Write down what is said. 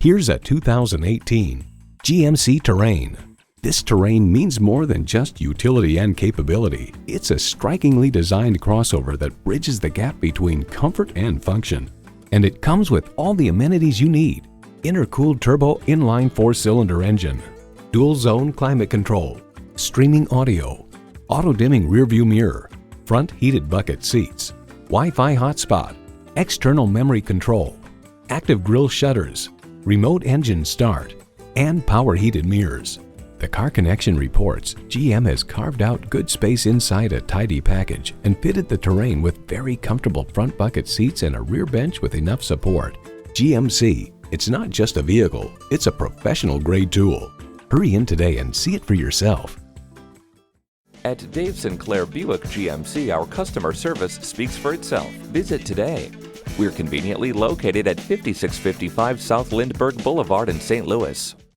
Here's a 2018 GMC Terrain. This Terrain means more than just utility and capability. It's a strikingly designed crossover that bridges the gap between comfort and function. And it comes with all the amenities you need. Intercooled turbo inline 4-cylinder engine, dual zone climate control, streaming audio, auto dimming rearview mirror, front heated bucket seats, Wi-Fi hotspot, external memory control, active grille shutters, remote engine start, and power heated mirrors. The Car Connection reports GM has carved out good space inside a tidy package and fitted the Terrain with very comfortable front bucket seats and a rear bench with enough support. GMC, it's not just a vehicle, it's a professional grade tool. Hurry in today and see it for yourself. At Dave Sinclair Buick GMC, our customer service speaks for itself. Visit today. We're conveniently located at 5655 South Lindbergh Boulevard in St. Louis.